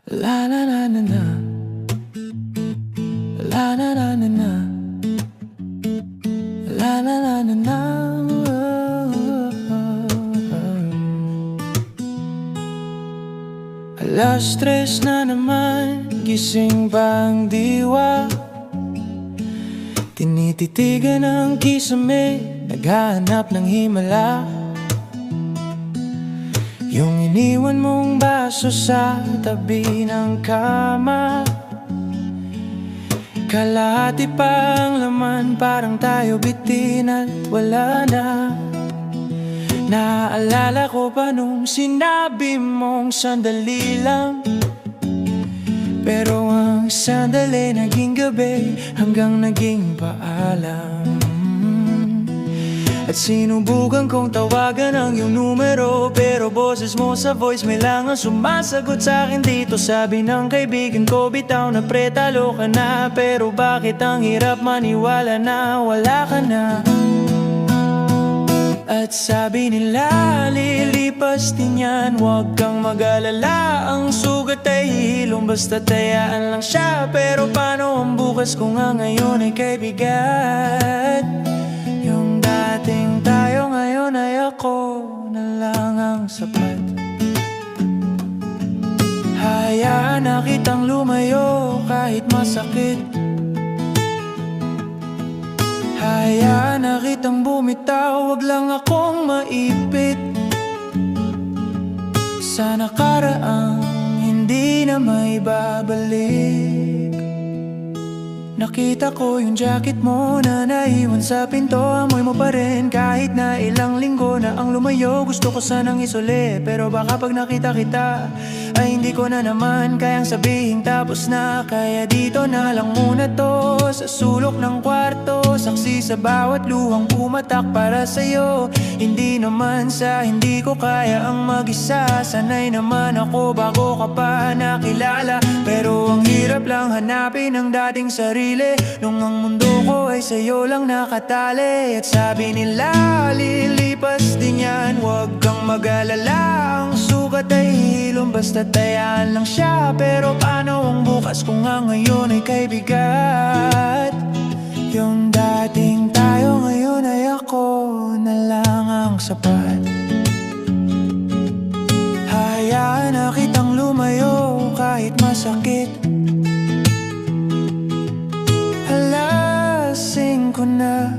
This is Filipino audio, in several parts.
La la la na na, la la la na na, la la la na na. Alas 3 na naman, gising pa ang diwa. Tinititigan ang kisame, naghahanap ng himala. Yung iniwan mong baso sa tabi ng kama, kalahati pa ang laman, parang tayo bitin at wala na. Naaalala ko pa nung sinabi mong sandali lang, pero ang sandali naging gabi hanggang naging paalam. At sinubukan kong tawagan ang iyong numero, pero boses mo sa voicemail lang ang sumasagot sa akin dito. Sabi ng kaibigan ko, bitaw na pre, talo ka na. Pero bakit ang hirap maniwala na wala ka na? At sabi nila, lilipas din yan, huwag kang mag-alala. Ang sugat ay hihilom, basta tayaan lang siya. Pero paano ang bukas kung nga ngayon ay kaibigan? Yung dating tayo ngayon ay ako na lang ang sapat. Hayaan na kitang lumayo kahit masakit. Hayaan na kitang bumitaw, wag lang akong maipit sa nakaraang hindi na may babalik. Nakita ko yung jacket mo na naiwan sa pinto, amoy mo pa rin kahit na ilang linggo na ang lumayo. Gusto ko sanang isuli, pero baka pag nakita kita ay hindi ko na naman kayang sabihin tapos na. Kaya dito na lang muna to, sa sulok ng kwarto, saksi sa bawat luhang pumatak para sa'yo. Hindi naman sa hindi ko kaya ang mag-isa, sanay naman ako bago ka pa nakilala. Pero ang hirap lang hanapin ang dating sarili nung ang mundo ko ay sa'yo lang nakatali. At sabi nila, lilipas din yan, huwag kang mag-alala. Ang sugat ay hihilom, basta tayaan lang siya. Pero paano ang bukas kung nga ngayon ay kaibigan? Yung dating tayo ngayon ay ako na lang ang sapat. Hayaan na kitang lumayo kahit masakit. Alasing ko na,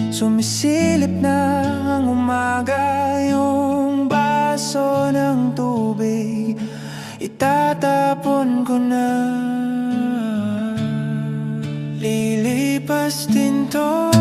sumisilip na ang umaga. Yung baso ng tubig itatapon ko na. Lilipas din to.